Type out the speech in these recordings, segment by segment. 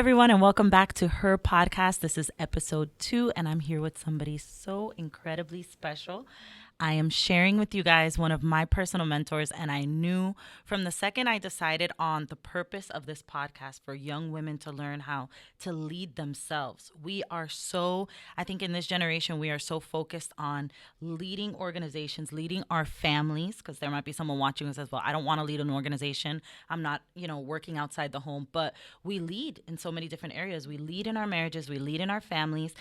everyone, and welcome back to Her Podcast. This is episode 2, and I'm here with somebody so incredibly special. I am sharing with you guys one of my personal mentors, and I knew from the second I decided on the purpose of this podcast for young women to learn how to lead themselves. I think in this generation, we are so focused on leading organizations, leading our families, because there might be someone watching who says, well, I don't want to lead an organization. I'm not, working outside the home, but we lead in so many different areas. We lead in our marriages, we lead in our families,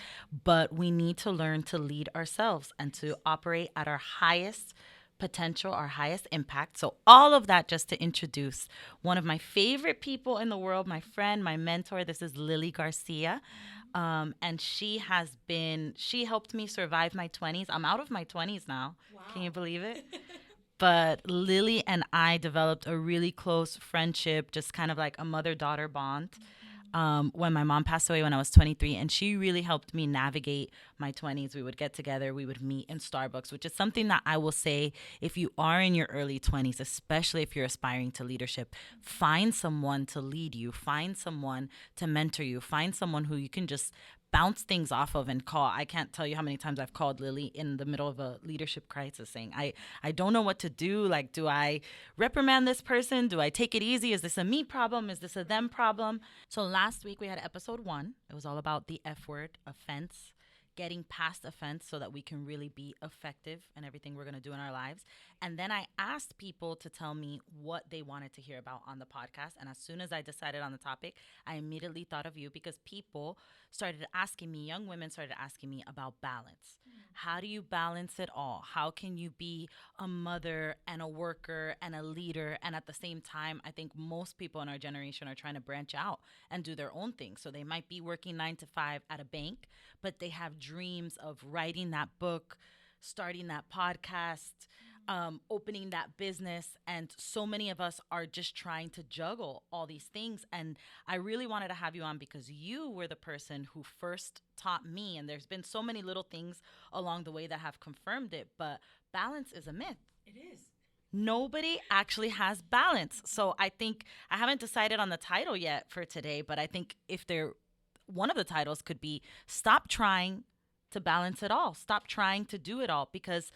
but we need to learn to lead ourselves and to operate at our highest potential, our highest impact. So all of that just to introduce one of my favorite people in the world, my friend, my mentor. This is Lily Garcia. And she helped me survive my 20s. I'm out of my 20s now. Wow. Can you believe it? But Lily and I developed a really close friendship, just kind of like a mother-daughter bond. When my mom passed away when I was 23, and she really helped me navigate my 20s. We would get together, we would meet in Starbucks, which is something that I will say, if you are in your early 20s, especially if you're aspiring to leadership, find someone to lead you, find someone to mentor you, find someone who you can just bounce things off of and call. I can't tell you how many times I've called Lily in the middle of a leadership crisis saying, I don't know what to do. Like, do I reprimand this person? Do I take it easy? Is this a me problem? Is this a them problem? So last week we had episode 1. It was all about the F word, offense, getting past offense so that we can really be effective in everything we're going to do in our lives. And then I asked people to tell me what they wanted to hear about on the podcast. And as soon as I decided on the topic, I immediately thought of you, because people started asking me, young women started asking me about balance. How do you balance it all? How can you be a mother and a worker and a leader? And at the same time, I think most people in our generation are trying to branch out and do their own thing. So they might be working 9 to 5 at a bank, but they have dreams of writing that book, starting that podcast, opening that business. And so many of us are just trying to juggle all these things. And I really wanted to have you on because you were the person who first taught me. And there's been so many little things along the way that have confirmed it. But balance is a myth. It is. Nobody actually has balance. So I think I haven't decided on the title yet for today, but I think one of the titles could be Stop Trying to Balance It All. Stop trying to do it all, because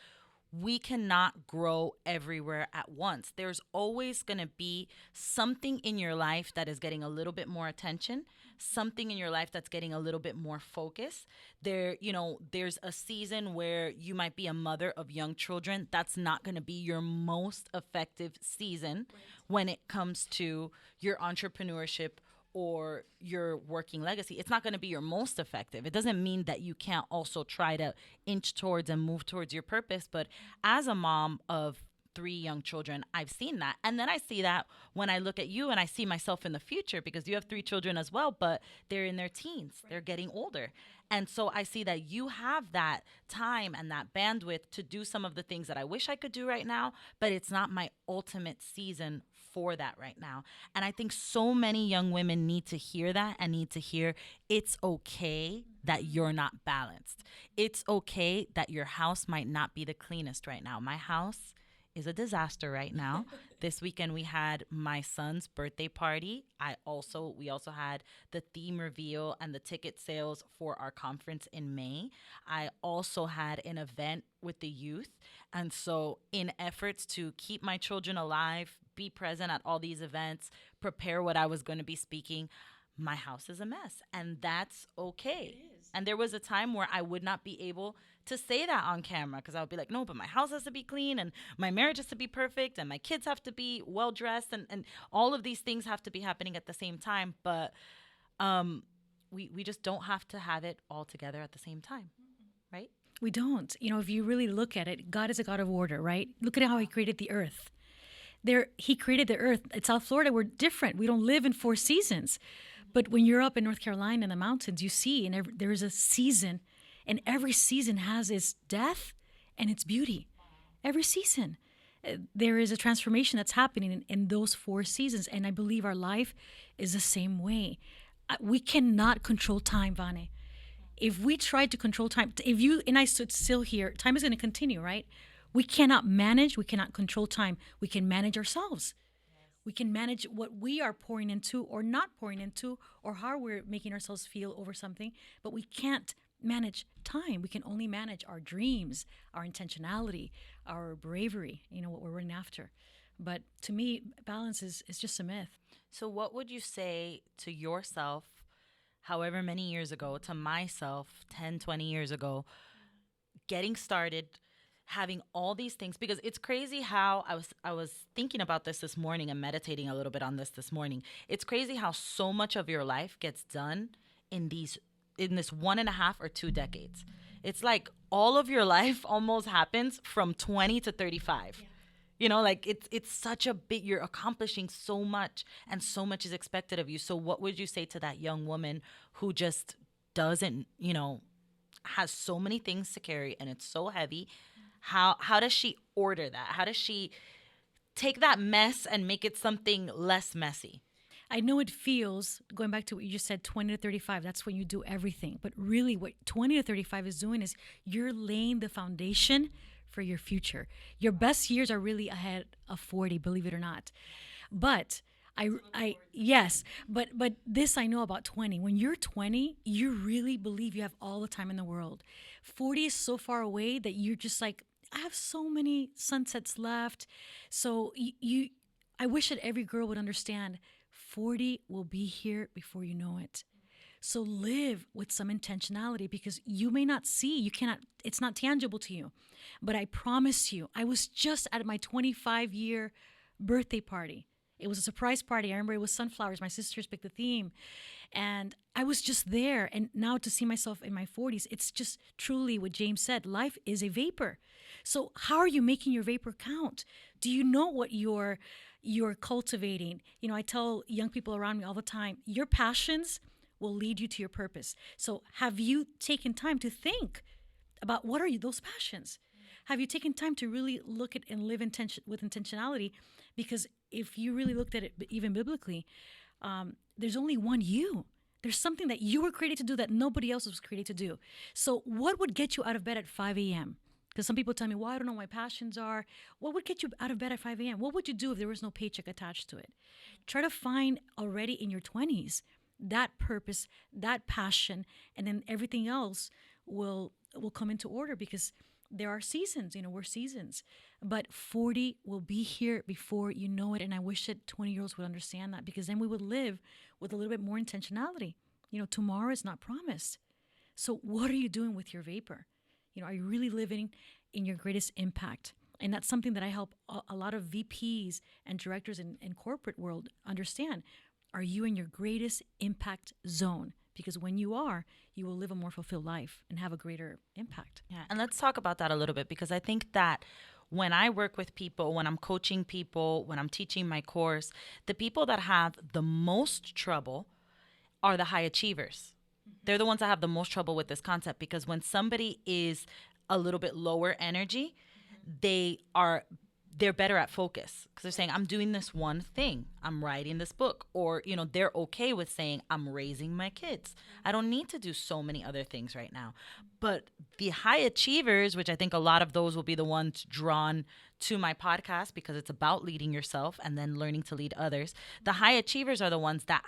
we cannot grow everywhere at once. There's always going to be something in your life that is getting a little bit more attention, something in your life that's getting a little bit more focus. There's a season where you might be a mother of young children. That's not going to be your most effective season when it comes to your entrepreneurship or your working legacy. It's not going to be your most effective. It doesn't mean that you can't also try to inch towards and move towards your purpose. But as a mom of 3 young children, I've seen that. And then I see that when I look at you and I see myself in the future, because you have 3 children as well, but they're in their teens. They're getting older. And so I see that you have that time and that bandwidth to do some of the things that I wish I could do right now, but it's not my ultimate season for that right now. And I think so many young women need to hear that, and need to hear it's okay that you're not balanced. It's okay that your house might not be the cleanest right now. My house is a disaster right now. This weekend we had my son's birthday party. We also had the theme reveal and the ticket sales for our conference in May. I also had an event with the youth. And so in efforts to keep my children alive, be present at all these events, prepare what I was going to be speaking, my house is a mess. And that's okay. It is. And there was a time where I would not be able to say that on camera, because I would be like, no, but my house has to be clean, and my marriage has to be perfect, and my kids have to be well dressed, and all of these things have to be happening at the same time. But we just don't have to have it all together at the same time, right? We don't. If you really look at it, God is a God of order, right? Look at how He created the earth. He created the earth. In South Florida, we're different. We don't live in 4 seasons. But when you're up in North Carolina in the mountains, you see, and there is a season, and every season has its death and its beauty. Every season. There is a transformation that's happening in those 4 seasons, and I believe our life is the same way. We cannot control time, Vane. If we try to control time, if you and I stood still here, time is going to continue, right? We cannot control time. We can manage ourselves. We can manage what we are pouring into or not pouring into, or how we're making ourselves feel over something, but we can't manage time. We can only manage our dreams, our intentionality, our bravery, what we're running after. But to me, balance is just a myth. So, what would you say to yourself, however many years ago, to myself 10, 20 years ago, getting started, having all these things? Because it's crazy how I was thinking about this morning and meditating a little bit on this morning. It's crazy how so much of your life gets done in this 1.5 or 2 decades. It's like all of your life almost happens from 20 to 35. Yeah. Like it's such a big, you're accomplishing so much and so much is expected of you. So what would you say to that young woman who just doesn't, has so many things to carry and it's so heavy? How does she order that? How does she take that mess and make it something less messy? I know it feels, going back to what you just said, 20 to 35, that's when you do everything. But really, what 20 to 35 is doing is you're laying the foundation for your future. Your best years are really ahead of 40, believe it or not. But yes, but this I know about 20. When you're 20, you really believe you have all the time in the world. 40 is so far away that you're just like, I have so many sunsets left. So I wish that every girl would understand 40 will be here before you know it. So live with some intentionality, because you may not see, it's not tangible to you. But I promise you, I was just at my 25-year birthday party. It was a surprise party. I remember it was sunflowers. My sisters picked the theme. And I was just there. And now to see myself in my 40s, it's just truly what James said. Life is a vapor. So how are you making your vapor count? Do you know what you're cultivating? I tell young people around me all the time, your passions will lead you to your purpose. So have you taken time to think about what are those passions? Have you taken time to really look at and live with intentionality? Because if you really looked at it, even biblically, there's only one you. There's something that you were created to do that nobody else was created to do. So what would get you out of bed at 5 a.m.? Because some people tell me, well, I don't know what my passions are. What would get you out of bed at 5 a.m.? What would you do if there was no paycheck attached to it? Try to find already in your 20s that purpose, that passion, and then everything else will come into order, because there are seasons, we're seasons. But 40 will be here before you know it. And I wish that 20-year-olds would understand that, because then we would live with a little bit more intentionality. Tomorrow is not promised. So what are you doing with your vapor? Are you really living in your greatest impact? And that's something that I help a lot of VPs and directors in corporate world understand. Are you in your greatest impact zone? Because when you are, you will live a more fulfilled life and have a greater impact. Yeah, and let's talk about that a little bit, because I think that when I work with people, when I'm coaching people, when I'm teaching my course, the people that have the most trouble are the high achievers. Mm-hmm. They're the ones that have the most trouble with this concept, because when somebody is a little bit lower energy, mm-hmm. they're better at focus, because they're saying, I'm doing this one thing. I'm writing this book. Or, they're okay with saying, I'm raising my kids. I don't need to do so many other things right now. But the high achievers, which I think a lot of those will be the ones drawn to my podcast, because it's about leading yourself and then learning to lead others. The high achievers are the ones that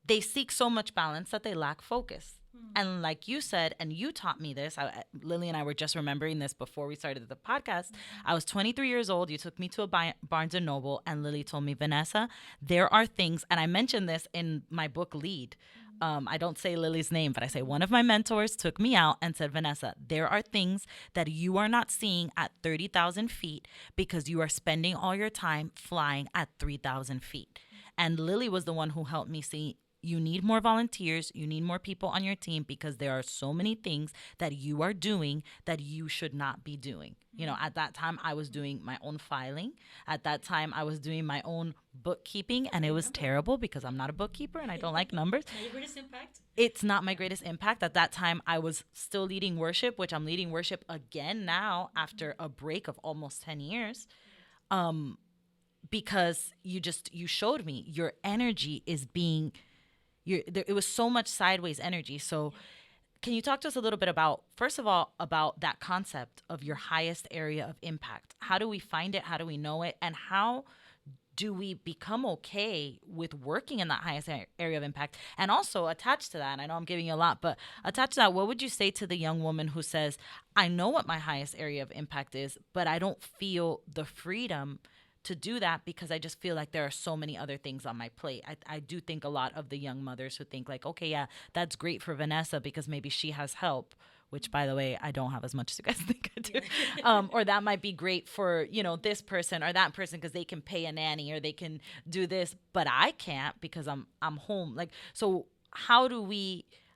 they seek so much balance that they lack focus. And like you said, and you taught me this, Lily and I were just remembering this before we started the podcast. I was 23 years old. You took me to a Barnes & Noble, and Lily told me, Vanessa, there are things, and I mentioned this in my book, Lead. I don't say Lily's name, but I say one of my mentors took me out and said, Vanessa, there are things that you are not seeing at 30,000 feet because you are spending all your time flying at 3,000 feet. And Lily was the one who helped me see, you need more volunteers. You need more people on your team, because there are so many things that you are doing that you should not be doing. At that time, I was doing my own filing. At that time, I was doing my own bookkeeping, and it was terrible because I'm not a bookkeeper and I don't like numbers. Not your greatest impact? It's not my greatest impact. At that time, I was still leading worship, which I'm leading worship again now after a break of almost 10 years. Because you showed me your energy is being... it was so much sideways energy. So can you talk to us a little bit about, first of all, about that concept of your highest area of impact? How do we find it? How do we know it? And how do we become okay with working in that highest area of impact? And also attached to that, and I know I'm giving you a lot, but attached to that, what would you say to the young woman who says, I know what my highest area of impact is, but I don't feel the freedom to do that because I just feel like there are so many other things on my plate. I do think a lot of the young mothers who think like, okay, yeah, that's great for Vanessa because maybe she has help, which by the way, I don't have as much as you guys think I do. Or that might be great for, this person or that person because they can pay a nanny or they can do this, but I can't because I'm home. Like, so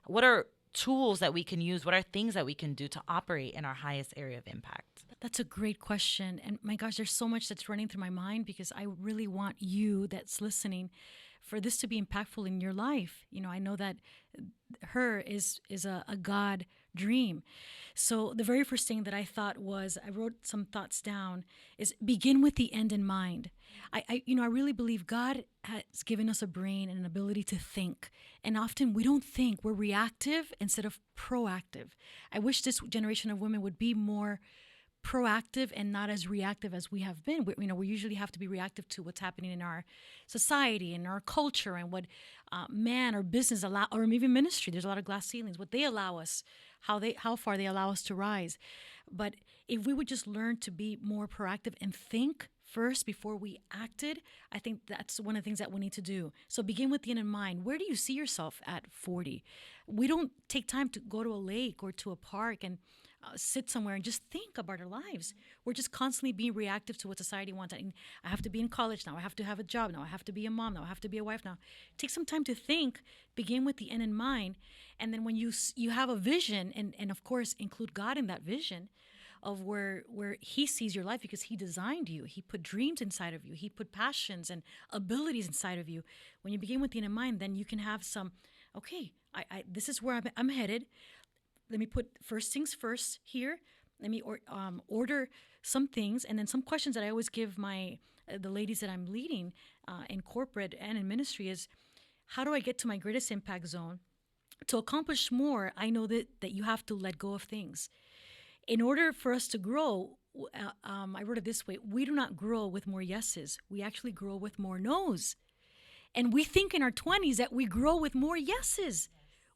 what are tools that we can use? What are things that we can do to operate in our highest area of impact? That's a great question. And my gosh, there's so much that's running through my mind because I really want you that's listening for this to be impactful in your life. I know that H.E.R is a God dream. So the very first thing that I thought was, I wrote some thoughts down, is begin with the end in mind. I really believe God has given us a brain and an ability to think. And often we don't think, we're reactive instead of proactive. I wish this generation of women would be more proactive and not as reactive as we have been. We usually have to be reactive to what's happening in our society and our culture and what man or business allow, or even ministry. There's a lot of glass ceilings. What they allow us, how far they allow us to rise. But if we would just learn to be more proactive and think first before we acted, I think that's one of the things that we need to do. So begin with the end in mind. Where do you see yourself at 40? We don't take time to go to a lake or to a park and sit somewhere and just think about our lives. We're just constantly being reactive to what society wants. I have to be in college now. I have to have a job now. I have to be a mom now. I have to be a wife now. Take some time to think. Begin with the end in mind. And then when you have a vision, and of course include God in that vision of where he sees your life, because he designed you. He put dreams inside of you. He put passions and abilities inside of you. When you begin with the end in mind, then you can have some, okay, this is where I'm headed. Let me put first things first here. Let me order some things, and then some questions that I always give the ladies that I'm leading in corporate and in ministry is, how do I get to my greatest impact zone? To accomplish more, I know that you have to let go of things. In order for us to grow, I wrote it this way: we do not grow with more yeses. We actually grow with more nos. And we think in our 20s that we grow with more yeses.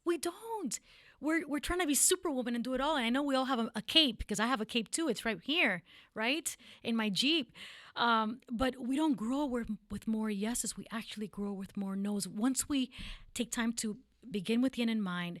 We don't. We're trying to be superwoman and do it all. And I know we all have a cape, because I have a cape too. It's right here, right? In my Jeep. But we don't grow with more yeses. We actually grow with more no's. Once we take time to begin with the end in mind,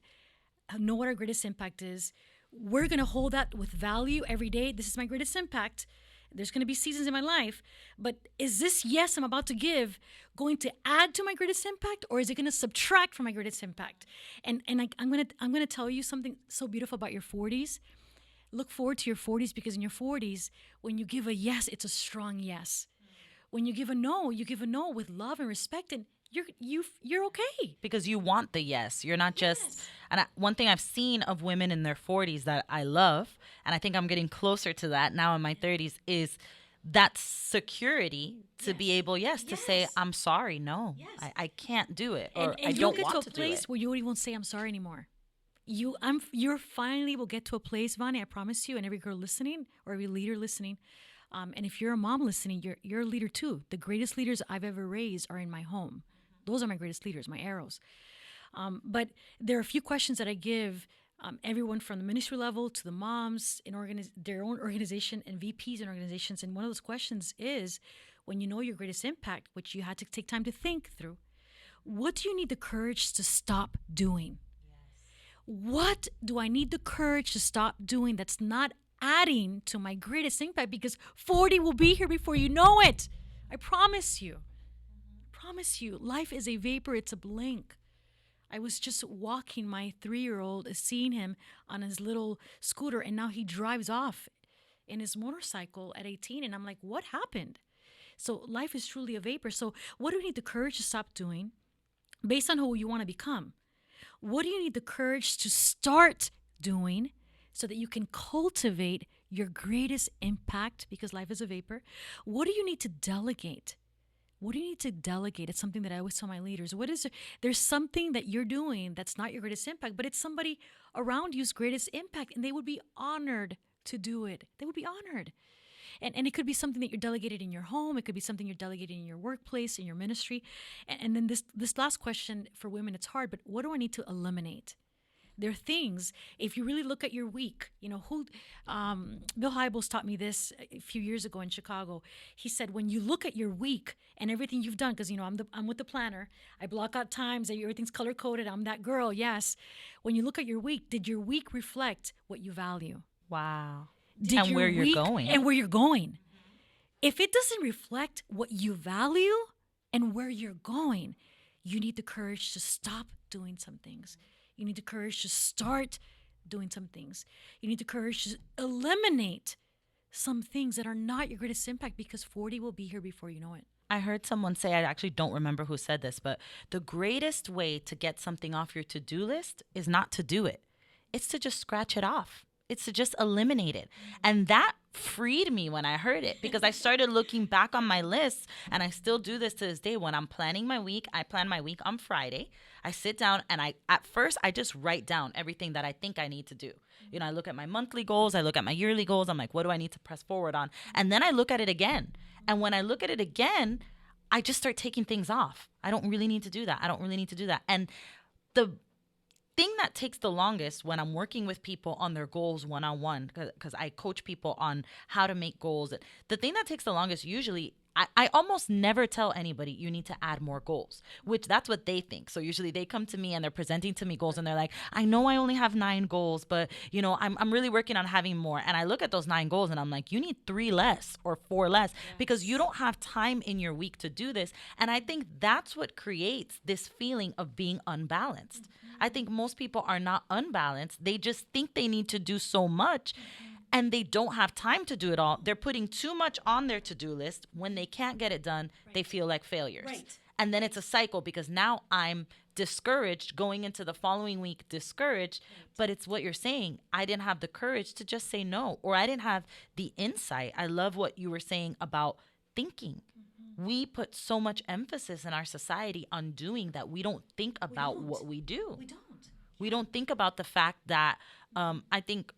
know what our greatest impact is, we're going to hold that with value every day. This is my greatest impact. There's going to be seasons in my life, but is this yes I'm about to give going to add to my greatest impact, or is it going to subtract from my greatest impact? And I'm going to tell you something so beautiful about your 40s. Look forward to your 40s, because in your 40s, when you give a yes, it's a strong yes. When you give a no with love and respect, and you're okay. Because you want the yes. You're not just... And one thing I've seen of women in their 40s that I love, and I think I'm getting closer to that now in my 30s, is that security to be able, to say, I'm sorry, no, I can't do it, or and I don't want to do it. You'll get to a place where you won't say I'm sorry anymore. You're finally will get to a place, Vani, I promise you, and every girl listening, or every leader listening, and if you're a mom listening, you're a leader too. The greatest leaders I've ever raised are in my home. Those are my greatest leaders, my arrows. But there are a few questions that I give everyone from the ministry level to the moms in their own organization and VPs in organizations. And one of those questions is, when you know your greatest impact, which you had to take time to think through, what do you need the courage to stop doing? What do I need the courage to stop doing that's not adding to my greatest impact? Because 40 will be here before you know it. I promise you. Life is a vapor. It's a blink. I was just walking my 3-year-old, seeing him on his little scooter, and now he drives off in his motorcycle at 18. And I'm like, what happened? So life is truly a vapor. So what do you need the courage to stop doing based on who you want to become? What do you need the courage to start doing so that you can cultivate your greatest impact? Because life is a vapor. What do you need to delegate? It's something that I always tell my leaders. There's something that you're doing that's not your greatest impact, but it's somebody around you's greatest impact, and they would be honored to do it. They would be honored. And it could be something that you're delegated in your home. It could be something you're delegated in your workplace, in your ministry. And then this last question for women, it's hard, but what do I need to eliminate? There are things, if you really look at your week, Bill Hybels taught me this a few years ago in Chicago. He said, when you look at your week and everything you've done, because, I'm with the planner, I block out times, everything's color coded, I'm that girl, yes. When you look at your week, did your week reflect what you value? Wow. And where you're going. And where you're going. If it doesn't reflect what you value and where you're going, you need the courage to stop doing some things. You need the courage to start doing some things. You need the courage to eliminate some things that are not your greatest impact, because 40 will be here before you know it. I heard someone say, I actually don't remember who said this, but the greatest way to get something off your to-do list is not to do it. It's to just scratch it off. It's to just eliminate it. And that freed me when I heard it, because I started looking back on my lists, and I still do this to this day. When I'm planning my week, I plan my week on Friday. I sit down and at first I just write down everything that I think I need to do. I look at my monthly goals, I look at my yearly goals. I'm like, what do I need to press forward on? And then I look at it again. And when I look at it again, I just start taking things off. I don't really need to do that. I don't really need to do that. And the thing that takes the longest when I'm working with people on their goals one-on-one, because I coach people on how to make goals, the thing that takes the longest usually, I almost never tell anybody you need to add more goals, which that's what they think. So usually they come to me and they're presenting to me goals and they're like, I know I only have 9 goals, but I'm really working on having more. And I look at those 9 goals and I'm like, you need 3 less or 4 less, because you don't have time in your week to do this. And I think that's what creates this feeling of being unbalanced. I think most people are not unbalanced. They just think they need to do so much. And they don't have time to do it all. They're putting too much on their to-do list. When they can't get it done, they feel like failures. Right. And then it's a cycle, because now I'm discouraged going into the following week, discouraged. Right. But it's what you're saying. I didn't have the courage to just say no, or I didn't have the insight. I love what you were saying about thinking. Mm-hmm. We put so much emphasis in our society on doing that we don't think about what we do. We don't think about the fact that I think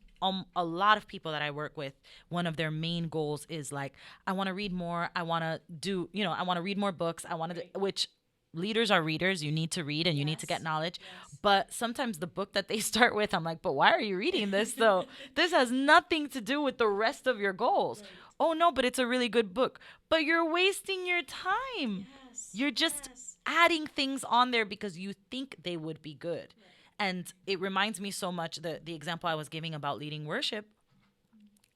a lot of people that I work with, one of their main goals is like, I want to read more. I want to do, I want to read more books. I want to, which leaders are readers. You need to read and you need to get knowledge. Yes. But sometimes the book that they start with, I'm like, but why are you reading this though? This has nothing to do with the rest of your goals. Right. Oh no, but it's a really good book. But you're wasting your time. Yes. You're just adding things on there because you think they would be good. Right. And it reminds me so much, the example I was giving about leading worship.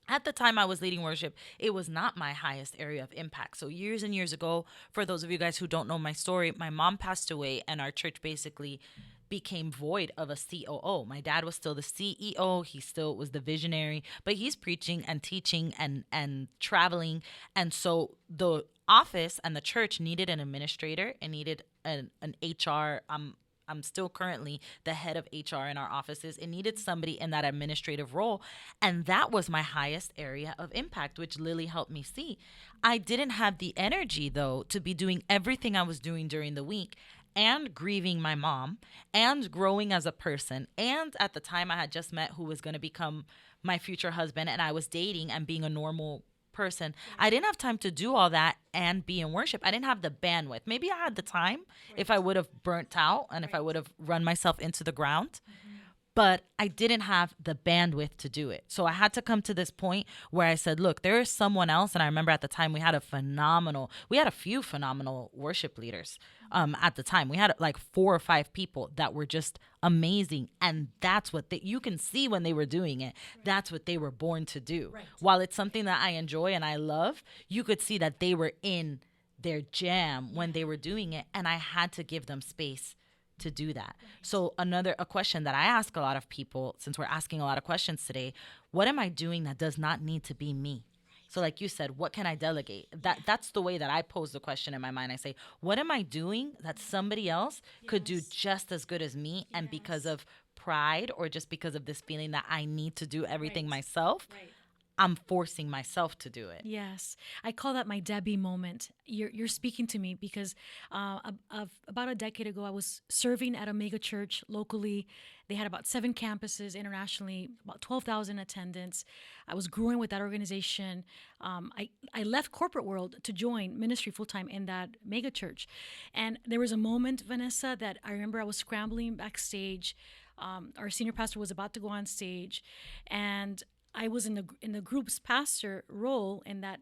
At the time I was leading worship, it was not my highest area of impact. So years and years ago, for those of you guys who don't know my story, my mom passed away and our church basically became void of a COO. My dad was still the CEO. He still was the visionary, but he's preaching and teaching and traveling. And so the office and the church needed an administrator and needed an HR. I'm still currently the head of HR in our offices. It needed somebody in that administrative role. And that was my highest area of impact, which Lily helped me see. I didn't have the energy, though, to be doing everything I was doing during the week and grieving my mom and growing as a person. And at the time I had just met who was going to become my future husband, and I was dating and being a normal person. I didn't have time to do all that and be in worship. I didn't have the bandwidth. Maybe I had the time if I would have burnt out and if I would have run myself into the ground. But I didn't have the bandwidth to do it. So I had to come to this point where I said, look, there is someone else. And I remember at the time we had a few phenomenal worship leaders. At the time we had like 4 or 5 people that were just amazing. And that's what you can see when they were doing it. That's what they were born to do. Right. While it's something that I enjoy and I love, you could see that they were in their jam when they were doing it. And I had to give them space to do that. So a question that I ask a lot of people, since we're asking a lot of questions today, what am I doing that does not need to be me? So like you said, what can I delegate? That's the way that I pose the question in my mind. I say, what am I doing that somebody else could do just as good as me? And because of pride or just because of this feeling that I need to do everything myself, I'm forcing myself to do it. Yes, I call that my Debbie moment. You're speaking to me because about a decade ago, I was serving at a mega church locally. They had about 7 campuses internationally, about 12,000 attendants. I was growing with that organization. I left corporate world to join ministry full time in that mega church, and there was a moment, Vanessa, that I remember I was scrambling backstage. Our senior pastor was about to go on stage, and I was in the group's pastor role in that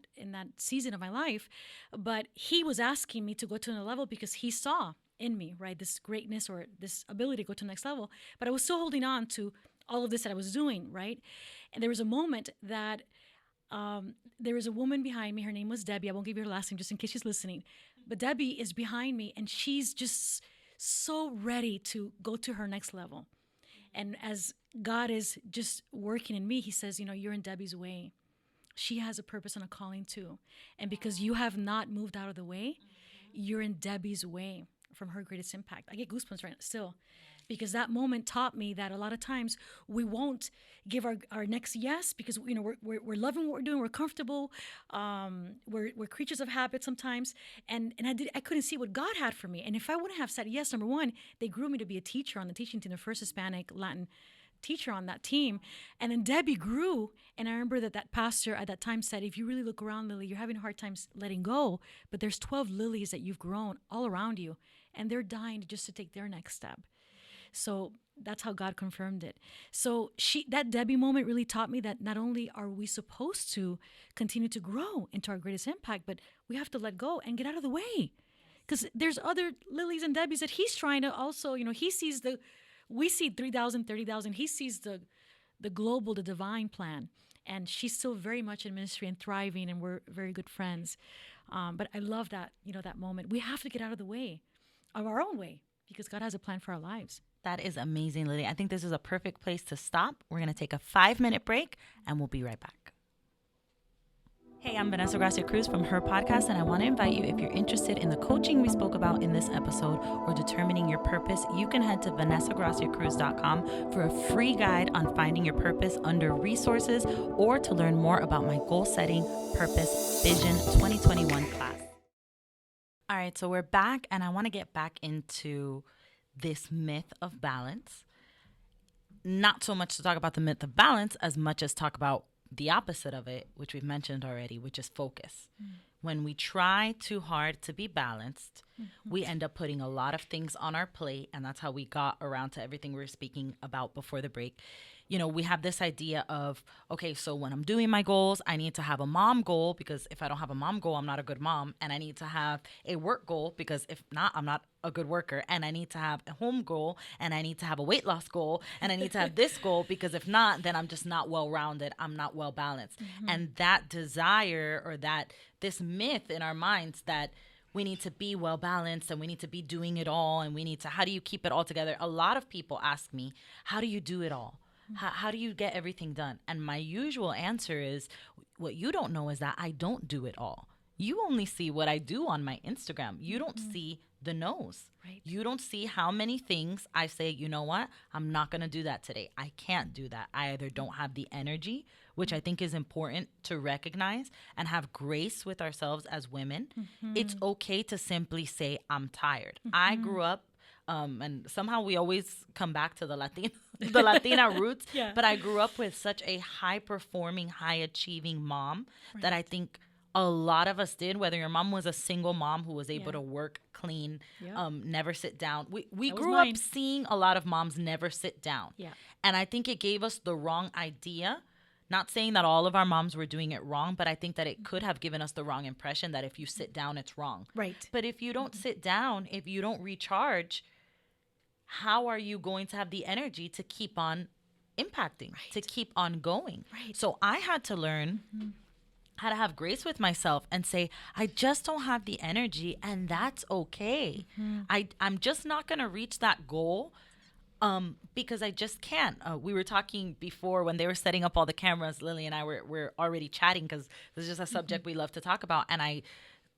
season of my life, but he was asking me to go to another level because he saw in me, right, this greatness or this ability to go to the next level. But I was still holding on to all of this that I was doing, right? And there was a moment that there was a woman behind me. Her name was Debbie. I won't give you her last name just in case she's listening. But Debbie is behind me, and she's just so ready to go to her next level. And as God is just working in me, he says, you're in Debbie's way. She has a purpose and a calling too. And because you have not moved out of the way, you're in Debbie's way from her greatest impact. I get goosebumps right now still, because that moment taught me that a lot of times we won't give our next yes because we're loving what we're doing, we're comfortable, we're creatures of habit sometimes, and I couldn't see what God had for me. And if I wouldn't have said yes, number one, they grew me to be a teacher on the teaching team, the first Hispanic Latin teacher on that team. And then Debbie grew, and I remember that pastor at that time said, if you really look around, Lily, you're having a hard time letting go, but there's 12 lilies that you've grown all around you, and they're dying just to take their next step. So that's how God confirmed it. So that Debbie moment really taught me that not only are we supposed to continue to grow into our greatest impact, but we have to let go and get out of the way. Because there's other Lilies and Debbies that he's trying to also, he sees we see 3,000, 30,000. He sees the global, the divine plan. And she's still very much in ministry and thriving, and we're very good friends. But I love that, that moment. We have to get out of the way, of our own way, because God has a plan for our lives. That is amazing, Lily. I think this is a perfect place to stop. We're going to take a 5-minute break, and we'll be right back. Hey, I'm Vanessa Gracia Cruz from H.E.R Podcast, and I want to invite you, if you're interested in the coaching we spoke about in this episode or determining your purpose, you can head to vanessagraciacruz.com for a free guide on finding your purpose under resources, or to learn more about my goal setting, purpose, vision 2021 class. All right, so we're back, and I want to get back into this myth of balance. Not so much to talk about the myth of balance as much as talk about the opposite of it, which we've mentioned already, which is focus. When we try too hard to be balanced, we end up putting a lot of things on our plate, and that's how we got around to everything we were speaking about before the break. We have this idea of, okay, so when I'm doing my goals, I need to have a mom goal, because if I don't have a mom goal, I'm not a good mom. And I need to have a work goal, because if not, I'm not a good worker. And I need to have a home goal, and I need to have a weight loss goal, and I need to have this goal, because if not, then I'm just not well-rounded. I'm not well-balanced. And that desire, or this myth in our minds that we need to be well-balanced and we need to be doing it all, and how do you keep it all together? A lot of people ask me, how do you do it all? How do you get everything done? And my usual answer is, what you don't know is that I don't do it all. You only see what I do on my Instagram. You don't see the no's. Right. You don't see how many things I say, you know what? I'm not going to do that today. I can't do that. I either don't have the energy, which I think is important to recognize, and have grace with ourselves as women. It's okay to simply say, I'm tired. I grew up, and somehow we always come back to the Latina roots. Yeah. But I grew up with such a high-performing, high-achieving mom that I think a lot of us did, whether your mom was a single mom who was able to work, clean, never sit down. We grew up seeing a lot of moms never sit down. Yeah. And I think it gave us the wrong idea. Not saying that all of our moms were doing it wrong, but I think that it could have given us the wrong impression that if you sit down, it's wrong. Right. But if you don't sit down, if you don't recharge, how are you going to have the energy to keep on impacting, to keep on going? Right. So I had to learn how to have grace with myself and say, I just don't have the energy, and that's okay. I'm just not going to reach that goal because I just can't. We were talking before when they were setting up all the cameras. Lily and I were already chatting because this is just a subject we love to talk about. And I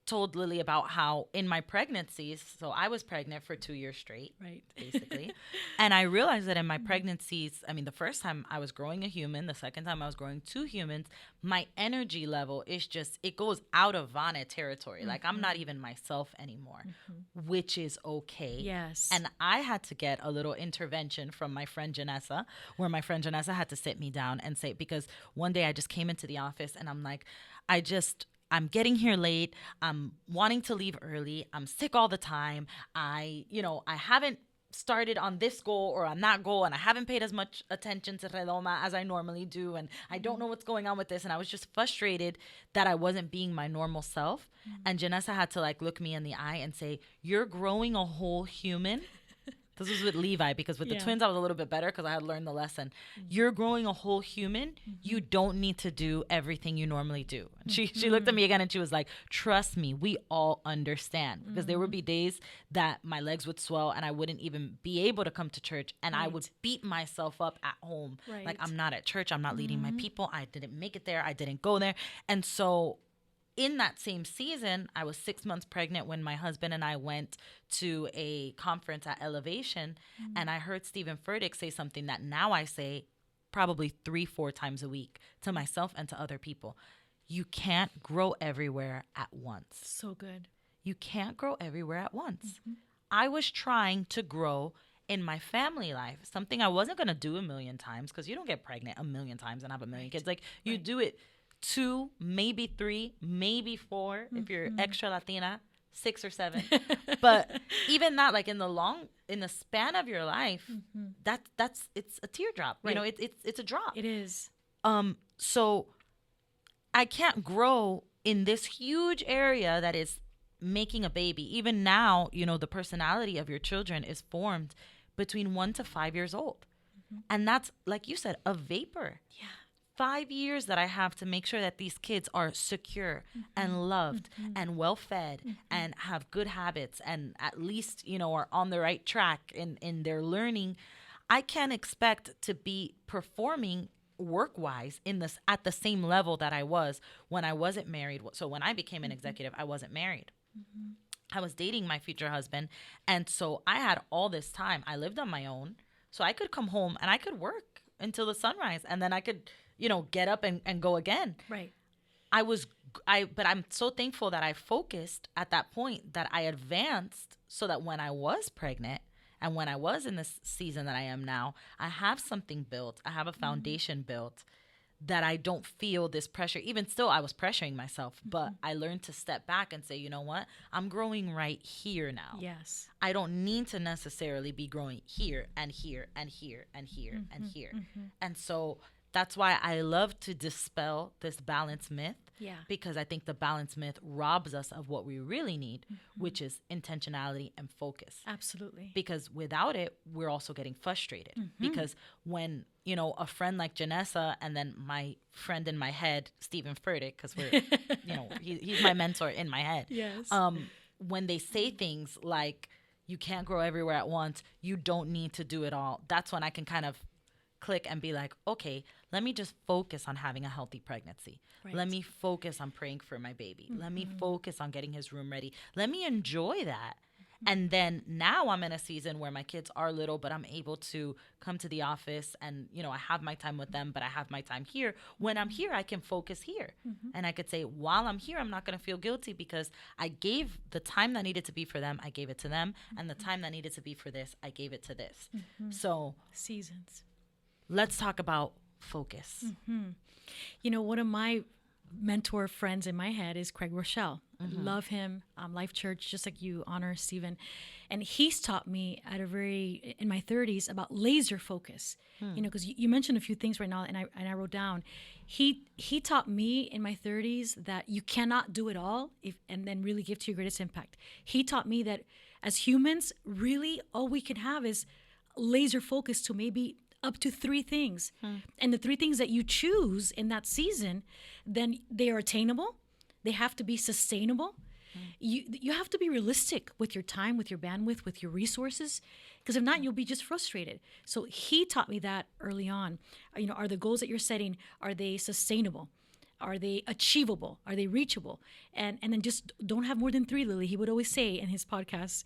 told Lily about how in my pregnancies, so I was pregnant for 2 years straight, Right. basically. And I realized that in my pregnancies, I mean, the first time I was growing a human, the second time I was growing two humans, my energy level is just, it goes out of Vana territory. Like I'm not even myself anymore, which is okay. Yes. And I had to get a little intervention from my friend Janessa, where my friend Janessa had to sit me down and say, because one day I just came into the office and I'm like, I'm getting here late. I'm wanting to leave early. I'm sick all the time. I haven't started on this goal or on that goal, and I haven't paid as much attention to Redoma as I normally do, and I don't know what's going on with this. And I was just frustrated that I wasn't being my normal self. And Janessa had to like look me in the eye and say, "You're growing a whole human." This was with Levi, because with the twins I was a little bit better because I had learned the lesson. You're growing a whole human. You don't need to do everything you normally do. And she looked at me again and she was like, trust me, we all understand. Because there would be days that my legs would swell and I wouldn't even be able to come to church, and I would beat myself up at home. Like, I'm not at church. I'm not leading my people. I didn't make it there. I didn't go there. And so in that same season, I was 6 months pregnant when my husband and I went to a conference at Elevation, and I heard Stephen Furtick say something that now I say probably 3-4 times a week to myself and to other people. You can't grow everywhere at once. So good. You can't grow everywhere at once. I was trying to grow in my family life, something I wasn't going to do a million times, because you don't get pregnant a million times and have a million kids. Like, you do it 2, maybe 3, maybe 4 if you're extra Latina, 6 or 7. But even that, like in the span of your life, it's a teardrop. Right. You know, it's a drop. It is. So I can't grow in this huge area that is making a baby. Even now, you know, the personality of your children is formed between 1 to 5 years old. And that's, like you said, a vapor. Yeah. 5 years that I have to make sure that these kids are secure and loved and well fed and have good habits and at least, you know, are on the right track in their learning. I can't expect to be performing work-wise at the same level that I was when I wasn't married. So when I became an executive, I wasn't married. I was dating my future husband. And so I had all this time. I lived on my own. So I could come home and I could work until the sunrise, and then I could, you know, get up and go again. Right. But I'm so thankful that I focused at that point, that I advanced, so that when I was pregnant and when I was in this season that I am now, I have something built. I have a foundation built, that I don't feel this pressure. Even still, I was pressuring myself, but I learned to step back and say, you know what? I'm growing right here now. Yes. I don't need to necessarily be growing here and here and here and here and here. And so that's why I love to dispel this balance myth. Yeah. Because I think the balance myth robs us of what we really need, which is intentionality and focus. Absolutely. Because without it, we're also getting frustrated. Because when, you know, a friend like Janessa, and then my friend in my head, Stephen Furtick, because we're, you know, he's my mentor in my head. Yes. When they say things like, you can't grow everywhere at once, you don't need to do it all, that's when I can kind of click and be like, okay, let me just focus on having a healthy pregnancy. Right. Let me focus on praying for my baby. Let me focus on getting his room ready. Let me enjoy that. And then now I'm in a season where my kids are little, but I'm able to come to the office and, you know, I have my time with them, but I have my time here. When I'm here, I can focus here. And I could say, while I'm here, I'm not going to feel guilty, because I gave the time that needed to be for them, I gave it to them. And the time that needed to be for this, I gave it to this. So Seasons. let's talk about focus. You know, one of my mentor friends in my head is Craig Rochelle. Love him. Life Church, just like you honor Stephen. And he's taught me in my 30s about laser focus. You know, because you mentioned a few things right now, and I wrote down. He taught me in my 30s that you cannot do it all and then really give to your greatest impact. He taught me that as humans, really all we can have is laser focus to maybe up to 3 things. And the 3 things that you choose in that season, then they are attainable. They have to be sustainable. You have to be realistic with your time, with your bandwidth, with your resources, because if not, you'll be just frustrated. So he taught me that early on. You know, are the goals that you're setting, are they sustainable? Are they achievable? Are they reachable? And then just don't have more than 3, Lily. He would always say in his podcast,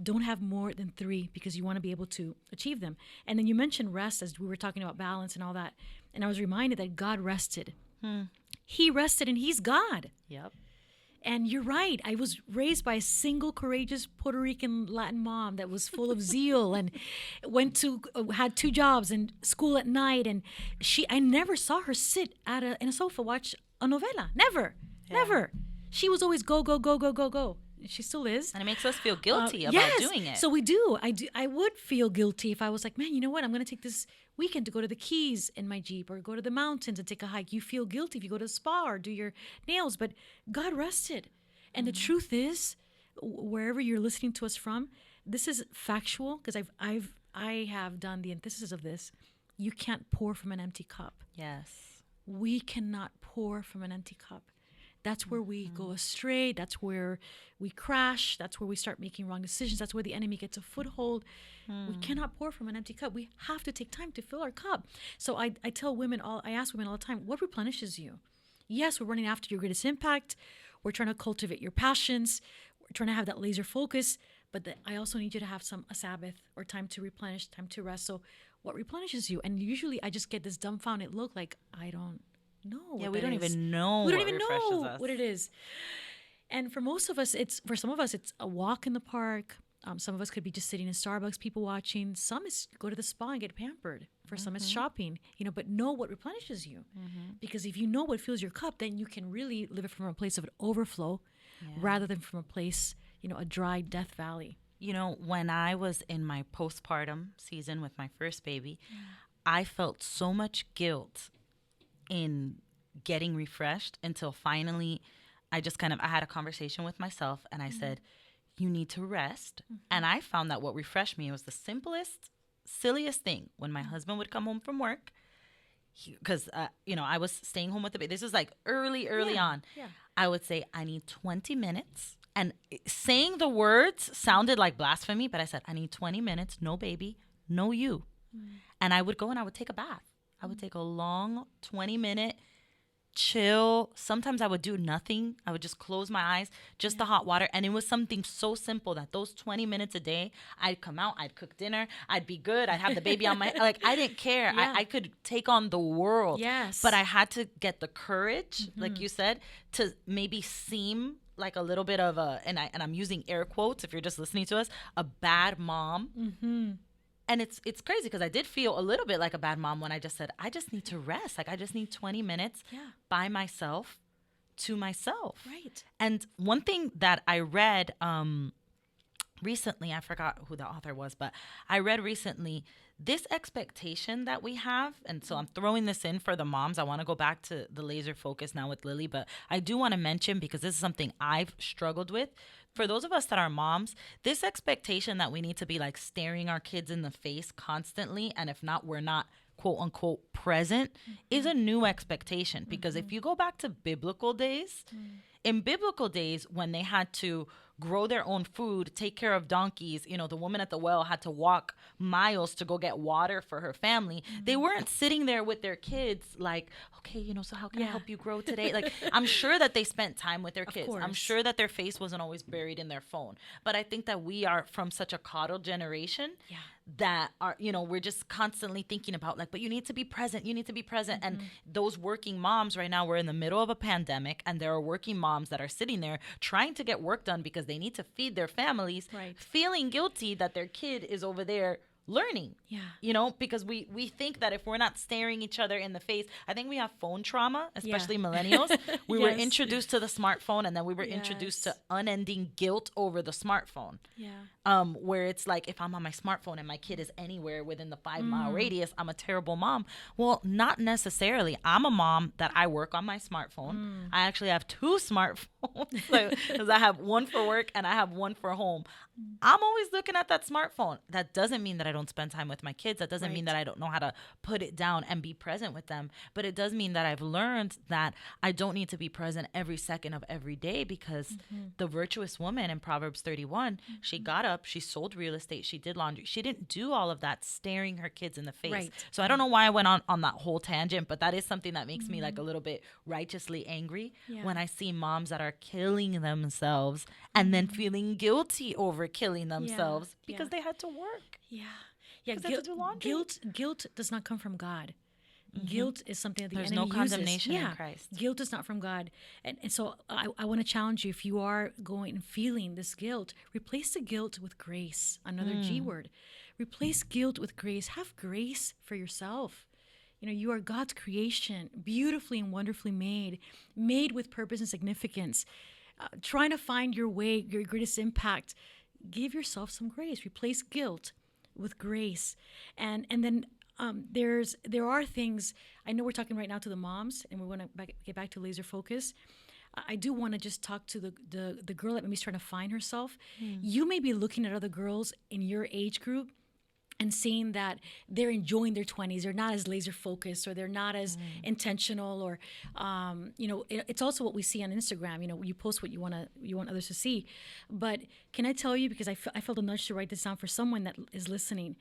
don't have more than 3 because you want to be able to achieve them. And then you mentioned rest as we were talking about balance and all that. And I was reminded that God rested. He rested and he's God. Yep. And you're right. I was raised by a single, courageous Puerto Rican Latin mom that was full of zeal and had 2 jobs and school at night. And I never saw her sit in a sofa watch a novela. Never. She was always go, go, go, go, go, go. She still is. And it makes us feel guilty about yes. doing it. So we do. I would feel guilty if I was like, man, you know what? I'm going to take this weekend to go to the Keys in my Jeep or go to the mountains and take a hike. You feel guilty if you go to the spa or do your nails, but God rested. And the truth is, wherever you're listening to us from, this is factual because I have done the antithesis of this. You can't pour from an empty cup. Yes. We cannot pour from an empty cup. That's where we go astray. That's where we crash. That's where we start making wrong decisions. That's where the enemy gets a foothold. We cannot pour from an empty cup. We have to take time to fill our cup. So I tell women, I ask women all the time, what replenishes you? Yes, we're running after your greatest impact. We're trying to cultivate your passions. We're trying to have that laser focus. But I also need you to have a Sabbath or time to replenish, time to rest. So what replenishes you? And usually I just get this dumbfounded look like, I don't know what Yeah, we don't is. even know We don't what even refreshes know us. what it is. And for some of us, it's a walk in the park. Some of us could be just sitting in Starbucks, people watching. Some is go to the spa and get pampered. For some, it's shopping. But know what replenishes you. Because if you know what fills your cup, then you can really live it from a place of an overflow rather than from a place, a dry death valley. When I was in my postpartum season with my first baby, I felt so much guilt in getting refreshed until finally I had a conversation with myself and I said, you need to rest. And I found that what refreshed me was the simplest, silliest thing. When my husband would come home from work, because, I was staying home with the baby. This was like early on. Yeah. I would say, I need 20 minutes. And saying the words sounded like blasphemy, but I said, I need 20 minutes, no baby, no you. And I would go and I would take a bath. I would take a long 20-minute chill. Sometimes I would do nothing. I would just close my eyes, just the hot water. And it was something so simple that those 20 minutes a day, I'd come out, I'd cook dinner, I'd be good. I'd have the baby on my, I didn't care. Yeah. I could take on the world. Yes. But I had to get the courage, like you said, to maybe seem like a little bit of and I'm using air quotes if you're just listening to us, a bad mom. And it's crazy because I did feel a little bit like a bad mom when I just said, I just need to rest. Like I just need 20 minutes by myself to myself. Right. And one thing that I read recently, I forgot who the author was, but I read recently this expectation that we have. And so I'm throwing this in for the moms. I want to go back to the laser focus now with Lily, but I do want to mention, because this is something I've struggled with. For those of us that are moms, this expectation that we need to be like staring our kids in the face constantly, and if not, we're not quote unquote present, is a new expectation. Because if you go back to biblical days, in biblical days when they had to grow their own food, take care of donkeys, the woman at the well had to walk miles to go get water for her family. They weren't sitting there with their kids like, okay, so how can I help you grow today? Like, I'm sure that they spent time with their kids. I'm sure that their face wasn't always buried in their phone. But I think that we are from such a coddled generation that are, we're just constantly thinking about like, but you need to be present. You need to be present. And those working moms right now, we're in the middle of a pandemic, and there are working moms that are sitting there trying to get work done because they need to feed their families, feeling guilty that their kid is over there learning. Because we think that if we're not staring each other in the face, I think we have phone trauma, especially millennials. We were introduced to the smartphone, and then we were introduced to unending guilt over the smartphone. Where it's like, if I'm on my smartphone and my kid is anywhere within the 5-mile radius, I'm a terrible mom. Well, not necessarily. I'm a mom that I work on my smartphone. I actually have 2 smartphones because I have one for work and I have one for home. I'm always looking at that smartphone. That doesn't mean that I don't don't spend time with my kids. That doesn't mean Right. that I don't know how to put it down and be present with them. But it does mean that I've learned that I don't need to be present every second of every day, because the virtuous woman in Proverbs 31, she got up, she sold real estate, she did laundry. She didn't do all of that staring her kids in the face. Right. So I don't know why I went on that whole tangent, but that is something that makes me like a little bit righteously angry Yeah. when I see moms that are killing themselves and then feeling guilty over killing themselves because Yeah. they had to work. Yeah. Yeah. 'Cause they have to do laundry. Guilt does not come from God. Guilt is something that the There's enemy no uses. condemnation in Christ. Guilt is not from God. And so I want to challenge you, if you are going and feeling this guilt, replace the guilt with grace. Another G word. Replace guilt with grace. Have grace for yourself. You know, you are God's creation, beautifully and wonderfully made with purpose and significance. Trying to find your way, your greatest impact. Give yourself some grace. Replace guilt with grace. And then there are things. I know we're talking right now to the moms, and we want to get back to laser focus. I do want to just talk to the girl that maybe is trying to find herself. You may be looking at other girls in your age group and seeing that they're enjoying their 20s, they're not as laser focused, or they're not as intentional, or it's also what we see on Instagram. You know, you post what you want others to see. But can I tell you, because I felt a nudge to write this down for someone that is listening.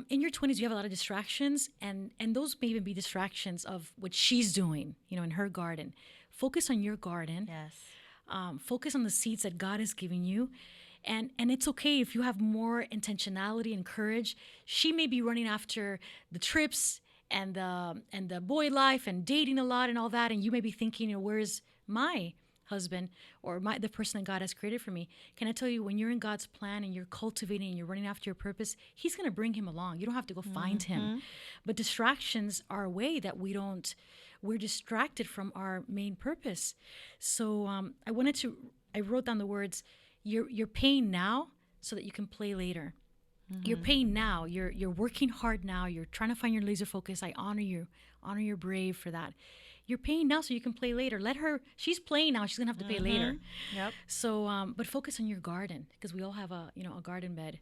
In your 20s, you have a lot of distractions, and those may even be distractions of what she's doing, you know, in her garden. Focus on your garden. Yes. Focus on the seeds that God is giving you. And it's okay if you have more intentionality and courage. She may be running after the trips and the boy life and dating a lot and all that, and you may be thinking, you know, where's my husband or the person that God has created for me? Can I tell you, when you're in God's plan and you're cultivating and you're running after your purpose, He's going to bring him along. You don't have to go find him. But distractions are a way that we're distracted from our main purpose. So I wrote down the words, you're paying now so that you can play later. You're paying now. You're working hard now. You're trying to find your laser focus. I honor you. Honor your brave for that. You're paying now so you can play later. Let her. She's playing now. She's gonna have to pay later. Yep. So, but focus on your garden, because we all have a garden bed,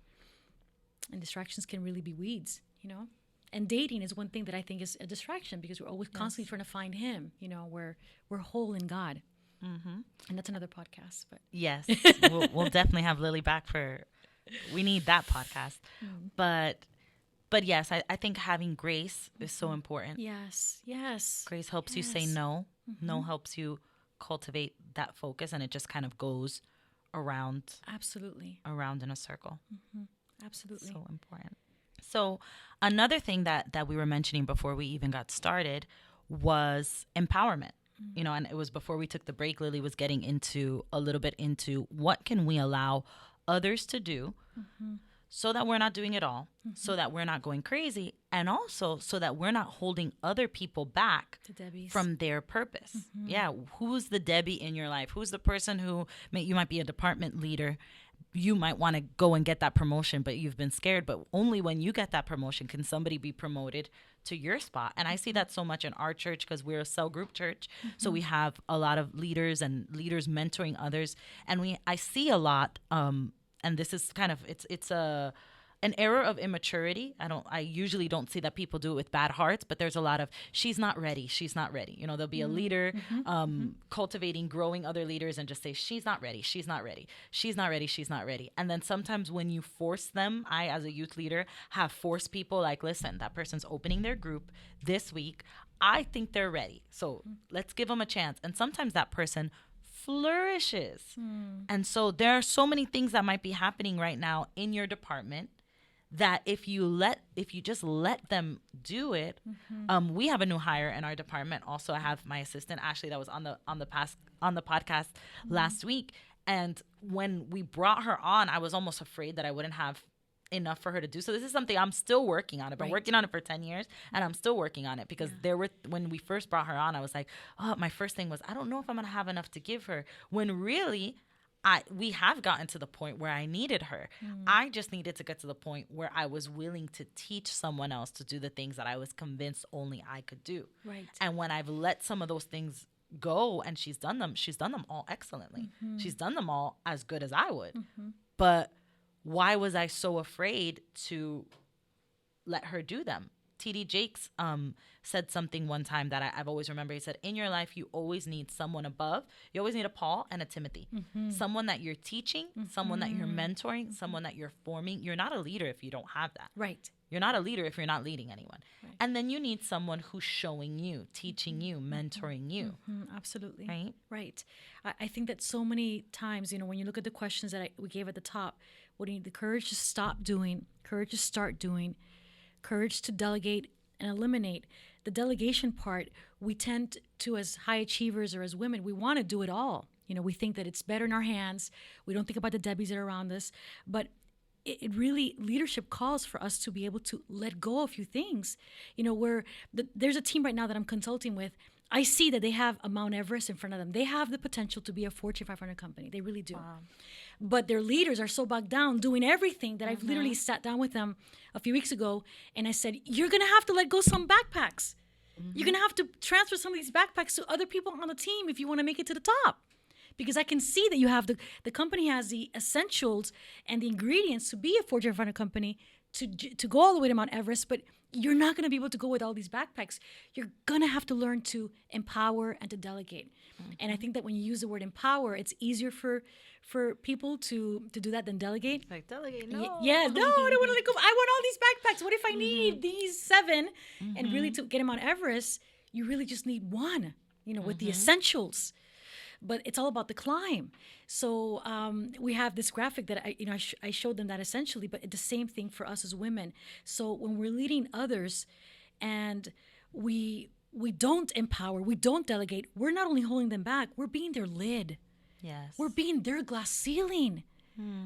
and distractions can really be weeds. You know, and dating is one thing that I think is a distraction, because we're always constantly trying to find Him. You know, we're whole in God. And that's another podcast. But Yes, we'll definitely have Lily back for. We need that podcast, but yes, I think having grace is so important. yes. Grace helps you say no. No helps you cultivate that focus, and it just kind of goes around Absolutely. in a circle. Absolutely. So important. So another thing that we were mentioning before we even got started was empowerment. You know, and it was before we took the break, Lily was getting into a little bit into what can we allow others to do so that we're not doing it all, so that we're not going crazy, and also so that we're not holding other people back To Debbie's. from their purpose. Yeah, who's the Debbie in your life? Who's the person who you might be a department leader? You might want to go and get that promotion, but you've been scared. But only when you get that promotion can somebody be promoted to your spot. And I see that so much in our church, because we're a cell group church. So we have a lot of leaders and leaders mentoring others. And I see a lot, and this is kind of, it's an error of immaturity. I usually don't see that people do it with bad hearts, but there's a lot of, she's not ready. You know, there'll be a leader cultivating, growing other leaders, and just say, she's not ready. And then sometimes when you force them, I, as a youth leader, have forced people like, listen, that person's opening their group this week. I think they're ready. So let's give them a chance. And sometimes that person flourishes. And so there are so many things that might be happening right now in your department that if you just let them do it. We have a new hire in our department. Also, I have my assistant Ashley that was on the podcast last week, and when we brought her on, I was almost afraid that I wouldn't have enough for her to do. So this is something I'm still working on. I've been working on it for 10 years, and I'm still working on it, because when we first brought her on, I was like, oh, my first thing was, I don't know if I'm going to have enough to give her, when really we have gotten to the point where I needed her. I just needed to get to the point where I was willing to teach someone else to do the things that I was convinced only I could do. Right. And when I've let some of those things go and she's done them all excellently. She's done them all as good as I would. But why was I so afraid to let her do them. TD Jakes said something one time that I've always remembered. He said, in your life, you always need someone above. You always need a Paul and a Timothy. Someone that you're teaching, someone that you're mentoring, someone that you're forming. You're not a leader if you don't have that. Right. You're not a leader if you're not leading anyone. Right. And then you need someone who's showing you, teaching you, mentoring you. Absolutely. Right? Right. I think that so many times, when you look at the questions that we gave at the top, what do you need? The courage to stop doing, courage to start doing, courage to delegate and eliminate. The delegation part, we tend to, as high achievers or as women, we want to do it all. We think that it's better in our hands. We don't think about the Debbies that are around us. But it really, leadership calls for us to be able to let go of a few things. There's a team right now that I'm consulting with. I see that they have a Mount Everest in front of them. They have the potential to be a Fortune 500 company. They really do. Wow. But their leaders are so bogged down doing everything that I've literally sat down with them a few weeks ago and I said, you're going to have to let go some backpacks. You're going to have to transfer some of these backpacks to other people on the team if you want to make it to the top. Because I can see that you have the company has the essentials and the ingredients to be a Fortune 500 company to go all the way to Mount Everest, but you're not going to be able to go with all these backpacks. You're going to have to learn to empower and to delegate. And I think that when you use the word empower, it's easier for people to do that than delegate. Like, delegate, no. No, I don't want to let go. I want all these backpacks. What if I need these 7? And really to get them on Everest, you really just need one, with the essentials. But it's all about the climb. So we have this graphic that I showed them that essentially, but the same thing for us as women. So when we're leading others and we don't empower, we don't delegate, we're not only holding them back, we're being their lid. Yes. We're being their glass ceiling.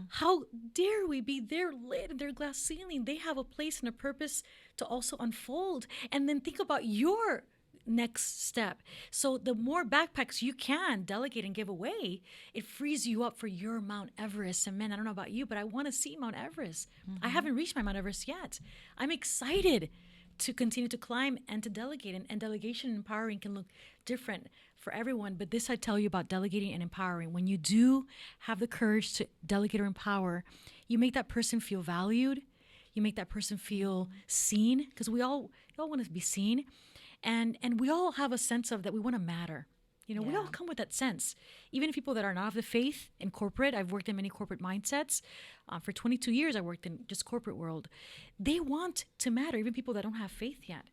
How dare we be their lid and their glass ceiling? They have a place and a purpose to also unfold. And then think about your next step. So the more backpacks you can delegate and give away, it frees you up for your Mount Everest. And man, I don't know about you, but I want to see Mount Everest. I haven't reached my Mount Everest yet. I'm excited to continue to climb and to delegate. And delegation and empowering can look different for everyone. But this I tell you about delegating and empowering. When you do have the courage to delegate or empower, you make that person feel valued. You make that person feel seen, because we all want to be seen. And we all have a sense of that we want to matter. We all come with that sense. Even people that are not of the faith in corporate, I've worked in many corporate mindsets. For 22 years, I worked in just corporate world. They want to matter, even people that don't have faith yet.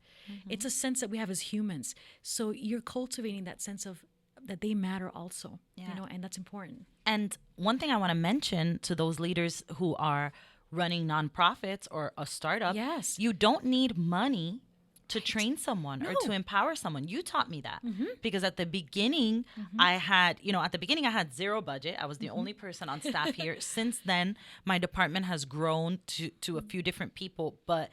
It's a sense that we have as humans. So you're cultivating that sense of that they matter also, and that's important. And one thing I want to mention to those leaders who are running nonprofits or a startup, yes, you don't need money to train someone or to empower someone. You taught me that because at the beginning I had, at the beginning I had zero budget. I was the only person on staff here. Since then, my department has grown to a few different people, but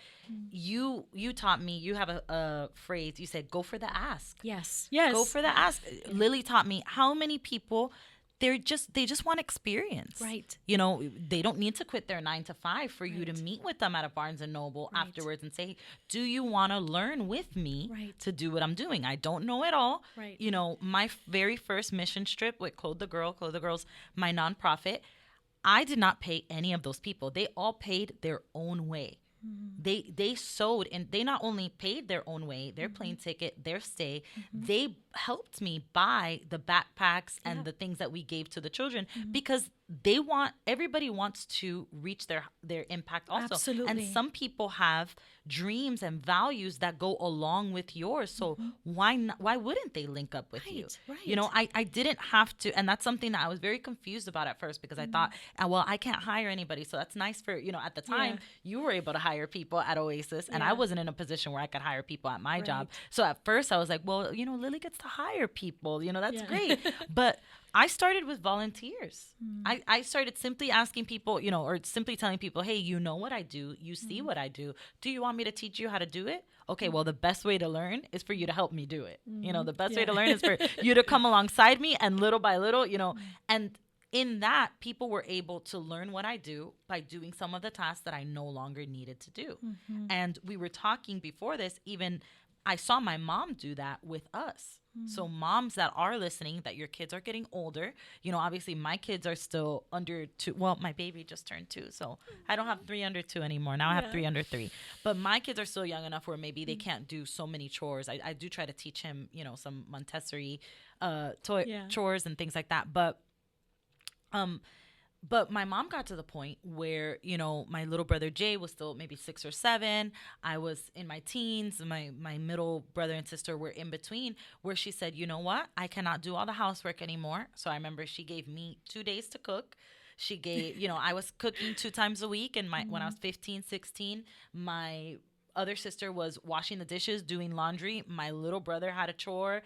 you taught me, you have a phrase, you said, go for the ask. Yes. Go for the ask. Lily taught me how many people they just want experience. Right. They don't need to quit their 9 to 5 for you to meet with them at a Barnes and Noble afterwards and say, do you want to learn with me to do what I'm doing? I don't know it all. Right. My very first mission trip with Clothe the Girls, my nonprofit, I did not pay any of those people. They all paid their own way. They sewed, and they not only paid their own way, their plane ticket, their stay, they helped me buy the backpacks and the things that we gave to the children because everybody wants to reach their impact also. Absolutely. And some people have dreams and values that go along with yours. So why wouldn't they link up with you? Right. I didn't have to, and that's something that I was very confused about at first because I thought, well, I can't hire anybody. So that's nice for, at the time you were able to hire people at Oasis and I wasn't in a position where I could hire people at my job. So at first I was like, well, Lily gets to hire people, that's great. But I started with volunteers. I started simply asking people, or simply telling people, hey, you know what I do. You see what I do. Do you want me to teach you how to do it? Okay, well, the best way to learn is for you to help me do it. The best way to learn is for you to come alongside me and little by little, and in that, people were able to learn what I do by doing some of the tasks that I no longer needed to do. And we were talking before this, even I saw my mom do that with us. So moms that are listening, that your kids are getting older, you know, obviously my kids are still under 2. Well, my baby just turned 2, so I don't have 3 under 2 anymore. Now I have 3 under 3. But my kids are still young enough where maybe they can't do so many chores. I do try to teach him, you know, some Montessori chores and things like that. But my mom got to the point where, you know, my little brother Jay was still maybe 6 or 7. I was in my teens. My middle brother and sister were in between, where she said, you know what? I cannot do all the housework anymore. So I remember she gave me 2 days to cook. She gave, you know, I was cooking 2 times a week. And when I was 15, 16, my other sister was washing the dishes, doing laundry. My little brother had a chore.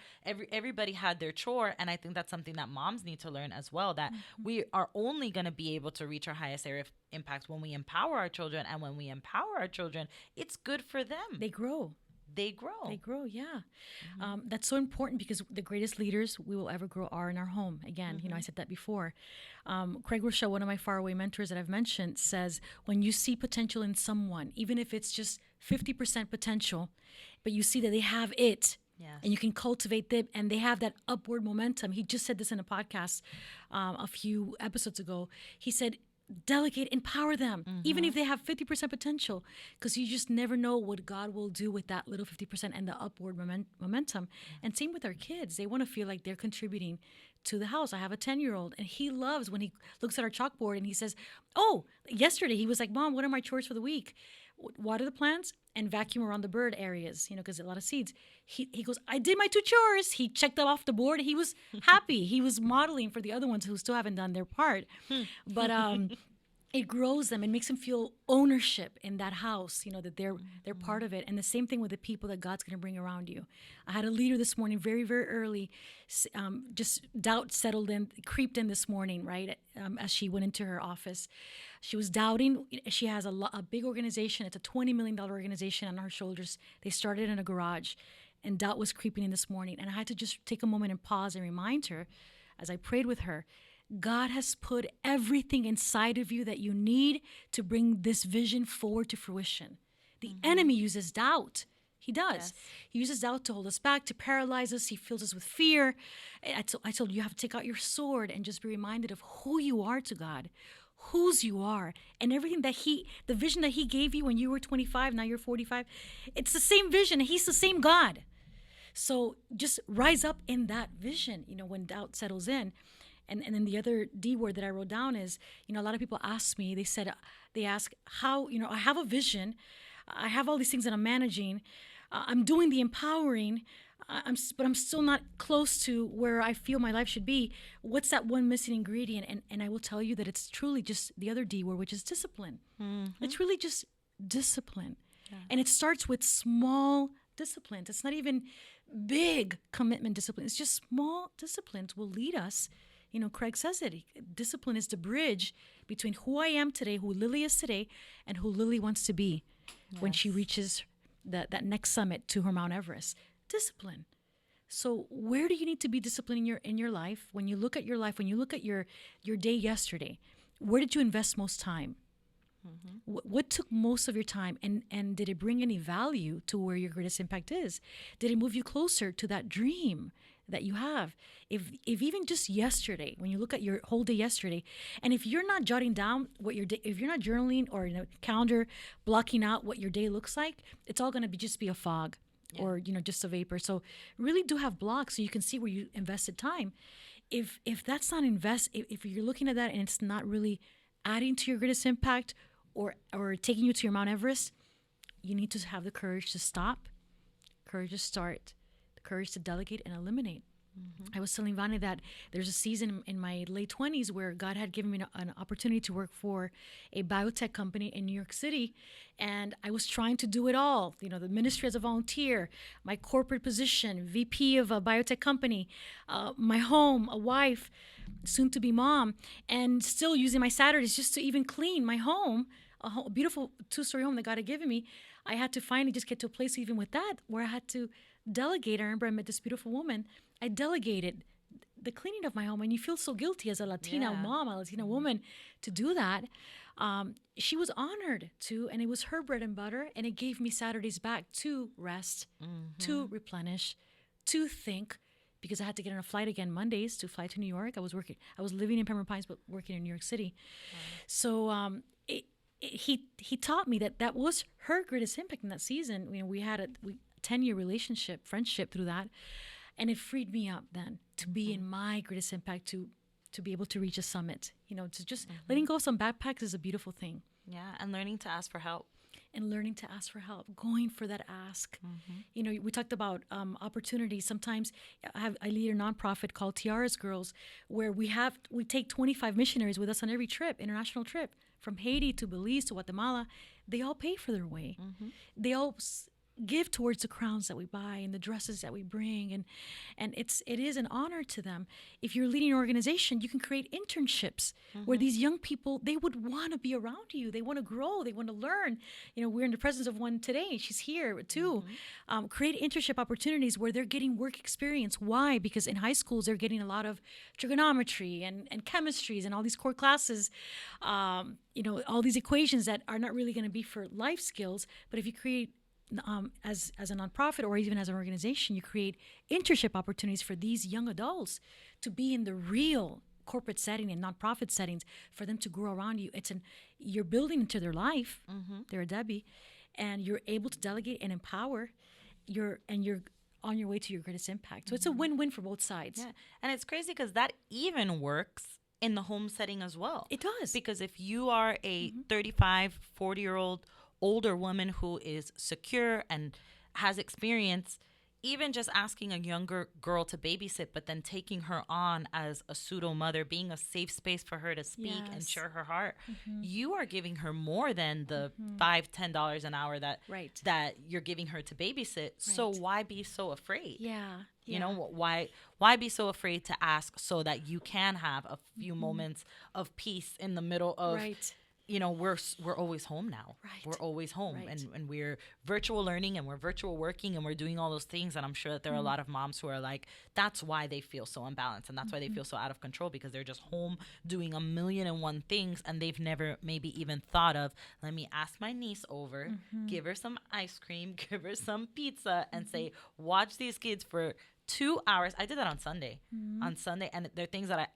Everybody had their chore. And I think that's something that moms need to learn as well, that we are only going to be able to reach our highest area of impact when we empower our children. And when we empower our children, it's good for them. They grow. They grow, yeah. That's so important, because the greatest leaders we will ever grow are in our home. Again, you know, I said that before. Craig Rochelle, one of my faraway mentors that I've mentioned, says, when you see potential in someone, even if it's just 50% potential, but you see that they have it, and you can cultivate them, and they have that upward momentum. He just said this in a podcast a few episodes ago. He said, delegate, empower them, even if they have 50% potential, because you just never know what God will do with that little 50% and the upward momentum. And same with our kids. They want to feel like they're contributing to the house. I have a 10-year-old, and he loves when he looks at our chalkboard and he says, oh, yesterday he was like, Mom, what are my chores for the week? Water the plants and vacuum around the bird areas, you know, because a lot of seeds. He goes, I did my 2 chores. He checked them off the board. He was happy. He was modeling for the other ones who still haven't done their part. But it grows them and makes them feel ownership in that house, you know, that they're part of it. And the same thing with the people that God's going to bring around you. I had a leader this morning, very, very early, just doubt creeped in this morning, right? As she went into her office, she was doubting. She has a big organization. It's a $20 million organization on her shoulders. They started in a garage, and doubt was creeping in this morning. And I had to just take a moment and pause and remind her, as I prayed with her, God has put everything inside of you that you need to bring this vision forward to fruition. The enemy uses doubt. He does. Yes. He uses doubt to hold us back, to paralyze us. He fills us with fear. I told you have to take out your sword and just be reminded of who you are to God, whose you are, and everything that the vision that he gave you when you were 25, now you're 45. It's the same vision. He's the same God. So just rise up in that vision, you know, when doubt settles in. And then the other D word that I wrote down is, you know, a lot of people ask me, they ask how, you know, I have a vision. I have all these things that I'm managing. I'm doing the empowering, but I'm still not close to where I feel my life should be. What's that one missing ingredient? And I will tell you that it's truly just the other D word, which is discipline. It's really just discipline. Yeah. And it starts with small disciplines. It's not even big commitment discipline. It's just small disciplines will lead us. You know, Craig says it. Discipline is the bridge between who I am today, who Lily is today, and who Lily wants to be when she reaches that next summit to her Mount Everest. Discipline. So where do you need to be disciplined in your life? When you look at your life, when you look at your day yesterday, where did you invest most time? What took most of your time, and did it bring any value to where your greatest impact is? Did it move you closer to that dream that you have? If even just yesterday, when you look at your whole day yesterday, and if you're not jotting down what your day, if you're not journaling or calendar blocking out what your day looks like, it's all going to just be a fog or just a vapor. So really do have blocks so you can see where you invested time. If that's not if you're looking at that and it's not really adding to your greatest impact or taking you to your Mount Everest, you need to have the courage to stop, courage to start, the courage to delegate and eliminate. I was telling Vani that there's a season in my late 20s where God had given me an opportunity to work for a biotech company in New York City. And I was trying to do it all, the ministry as a volunteer, my corporate position, VP of a biotech company, my home, a wife, soon to be mom, and still using my Saturdays just to even clean my home, a beautiful 2-story home that God had given me. I had to finally just get to a place even with that where I had to delegate. I remember I met this beautiful woman. I delegated the cleaning of my home, and you feel so guilty as a Latina mom, a Latina woman, to do that. She was honored to, and it was her bread and butter, and it gave me Saturdays back to rest, to replenish, to think, because I had to get on a flight again Mondays to fly to New York. I was living in Pembroke Pines, but working in New York City. So he taught me that was her greatest impact in that season. We had a 10-year relationship, friendship through that. And it freed me up then to be in my greatest impact, to be able to reach a summit. To just letting go of some backpacks is a beautiful thing. Yeah, and learning to ask for help. And learning to ask for help, going for that ask. We talked about opportunities. Sometimes I lead a nonprofit called H.E.R's Girls, where we take 25 missionaries with us on every trip, international trip, from Haiti to Belize to Guatemala. They all pay for their way. They all give towards the crowns that we buy and the dresses that we bring, and it is an honor to them. If you're leading an organization, you can create internships where these young people, they would want to be around you. They want to grow, they want to learn. We're in the presence of one today. She's here too. Create internship opportunities where they're getting work experience. Why? Because in high schools they're getting a lot of trigonometry and chemistries and all these core classes, all these equations that are not really going to be for life skills. But if you create as a nonprofit or even as an organization, you create internship opportunities for these young adults to be in the real corporate setting and nonprofit settings, for them to grow around you. You're building into their life. They're a Debbie, and you're able to delegate and empower. You're on your way to your greatest impact. So it's a win-win for both sides. Yeah, and it's crazy because that even works in the home setting as well. It does. Because if you are a 35, 40-year-old older woman who is secure and has experience, even just asking a younger girl to babysit, but then taking her on as a pseudo mother, being a safe space for her to speak and share her heart, you are giving her more than the $5-10 an hour that you're giving her to babysit. So why be so afraid? Why be so afraid to ask, so that you can have a few moments of peace in the middle of we're always home now. We're always home, and we're virtual learning, and we're virtual working, and we're doing all those things. And I'm sure that there are a lot of moms who are like, that's why they feel so unbalanced, and that's why they feel so out of control, because they're just home doing a million and one things, and they've never maybe even thought of, let me ask my niece over, give her some ice cream, give her some pizza, and say, watch these kids for 2 hours. I did that on Sunday. And there are things that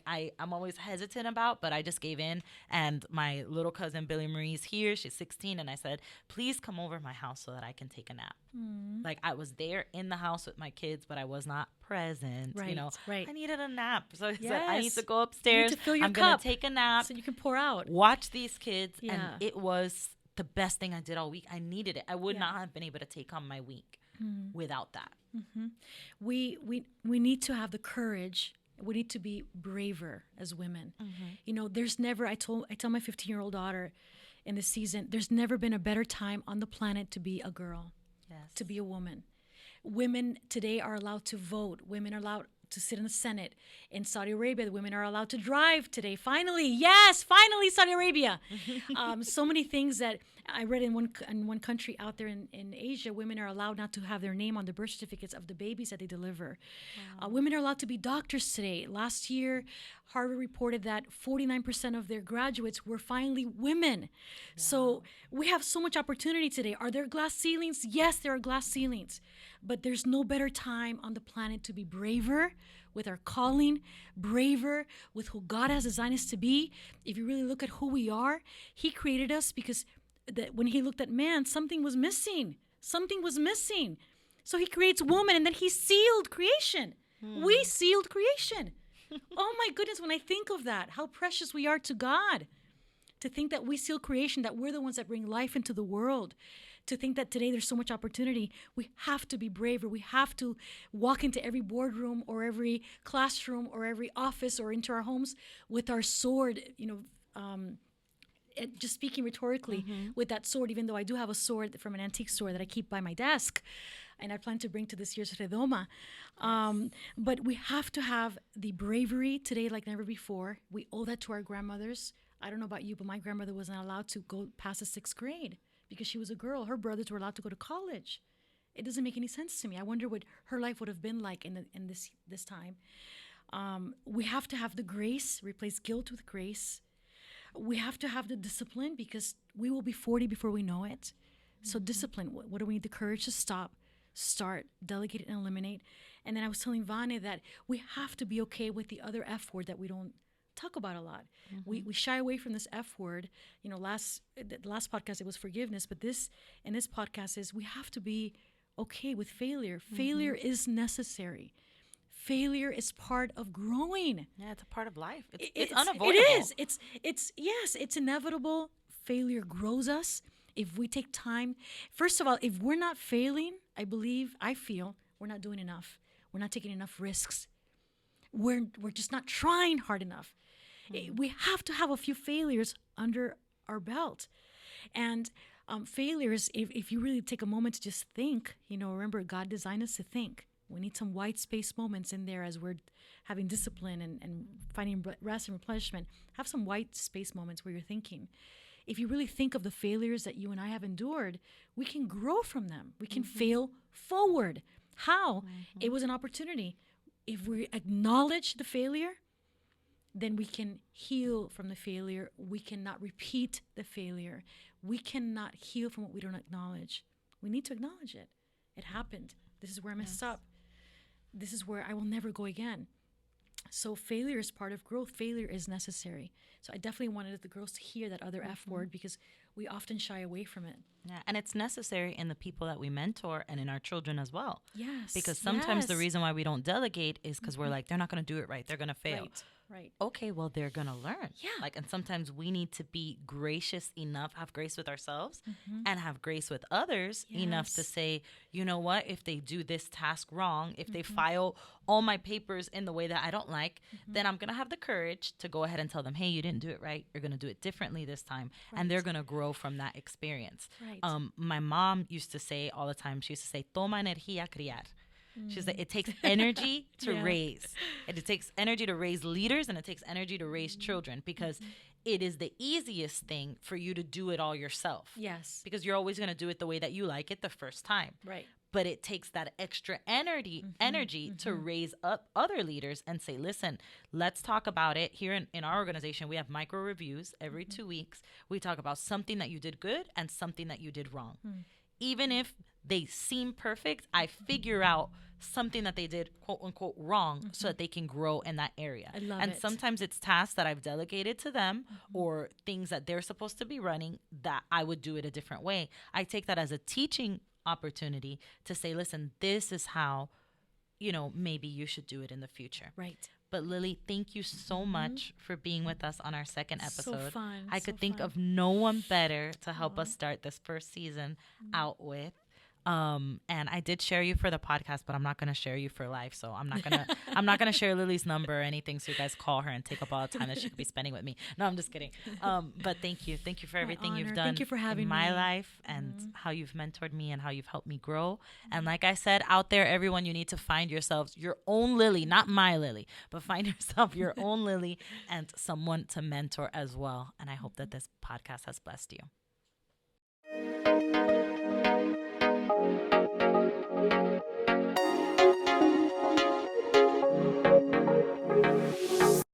I'm always hesitant about, but I just gave in. And my little cousin Billy Marie's here. She's 16, and I said, please come over to my house so that I can take a nap. Like, I was there in the house with my kids, but I was not present. I needed a nap, so I said, I need to go upstairs. You need to fill your I'm cup gonna take a nap so you can pour out. Watch these kids, and it was the best thing I did all week. I needed it. I would not have been able to take on my week without that. We need to have the courage. We need to be braver as women. There's never, I tell my 15-year-old daughter in this season, there's never been a better time on the planet to be a girl, to be a woman. Women today are allowed to vote. Women are allowed to sit in the Senate. In Saudi Arabia, the women are allowed to drive today. Finally, Saudi Arabia. So many things that I read in one country out there in Asia, women are allowed not to have their name on the birth certificates of the babies that they deliver. Women are allowed to be doctors today. Last year, Harvard reported that 49% of their graduates were finally women. So we have so much opportunity today. Are there glass ceilings? Yes, there are glass ceilings. But there's no better time on the planet to be braver with our calling, braver with who God has designed us to be. If you really look at who we are, He created us because when He looked at man, something was missing. Something was missing. So He creates woman, and then He sealed creation. We sealed creation. Oh my goodness, when I think of that, how precious we are to God. To think that we seal creation, that we're the ones that bring life into the world. To think that today there's so much opportunity. We have to be braver. We have to walk into every boardroom or every classroom or every office or into our homes with our sword, just speaking rhetorically, with that sword, even though I do have a sword from an antique store that I keep by my desk and I plan to bring to this year's Redoma. But we have to have the bravery today like never before. We owe that to our grandmothers. I don't know about you, but my grandmother wasn't allowed to go past the 6th grade because she was a girl. Her brothers were allowed to go to college. It doesn't make any sense to me. I wonder what her life would have been like in this time. We have to have the grace, replace guilt with grace. We have to have the discipline because we will be 40 before we know it. So discipline, what do we need? The courage to stop, start, delegate, and eliminate. And then I was telling Vane that we have to be okay with the other F word that we don't talk about a lot. We shy away from this F word. The last podcast it was forgiveness, but in this podcast is we have to be okay with failure. Failure is necessary. Failure is part of growing. Yeah, it's a part of life. It's unavoidable. It is. It's inevitable. Failure grows us if we take time. First of all, if we're not failing, I feel we're not doing enough. We're not taking enough risks. We're just not trying hard enough. We have to have a few failures under our belt. And failures, if you really take a moment to just think, remember, God designed us to think. We need some white space moments in there as we're having discipline and finding rest and replenishment. Have some white space moments where you're thinking. If you really think of the failures that you and I have endured, we can grow from them. We can fail forward. How? It was an opportunity. If we acknowledge the failure, then we can heal from the failure. We cannot repeat the failure. We cannot heal from what we don't acknowledge. We need to acknowledge it. It happened. This is where I messed up. This is where I will never go again. So failure is part of growth. Failure is necessary. So I definitely wanted the girls to hear that other F word because we often shy away from it. Yeah, and it's necessary in the people that we mentor and in our children as well. Yes. Because sometimes the reason why we don't delegate is because we're like, they're not going to do it right. They're going to fail. Right. Okay, well, they're going to learn. Yeah. And sometimes we need to be gracious enough, have grace with ourselves and have grace with others enough to say, you know what, if they do this task wrong, if they file all my papers in the way that I don't like, then I'm going to have the courage to go ahead and tell them, hey, you didn't do it right. You're going to do it differently this time. Right. And they're going to grow from that experience. Right. My mom used to say all the time, she used to say, toma energía criar. She's like, it takes energy to raise. And it takes energy to raise leaders, and it takes energy to raise children, because it is the easiest thing for you to do it all yourself. Yes. Because you're always going to do it the way that you like it the first time. Right. But it takes that extra energy to raise up other leaders and say, listen, let's talk about it. Here in our organization, we have micro reviews every 2 weeks. We talk about something that you did good and something that you did wrong. Even if they seem perfect, I figure out something that they did, quote unquote, wrong so that they can grow in that area. I love and it. sometimes it's tasks that I've delegated to them or things that they're supposed to be running that I would do it a different way. I take that as a teaching opportunity to say, listen, this is how, maybe you should do it in the future. Right. But Lily, thank you so much for being with us on our second episode. So fun. I could think of no one better to help us start this first season out with. And I did share you for the podcast, but I'm not going to share you for life. So I'm not going to share Lily's number or anything. So you guys call her and take up all the time that she could be spending with me. No, I'm just kidding. But thank you. Thank you for everything you've done. Thank you for having in my me. life and how you've mentored me and how you've helped me grow. And like I said, out there, everyone, you need to find yourselves your own Lily, not my Lily, but find yourself your own Lily and someone to mentor as well. And I hope that this podcast has blessed you.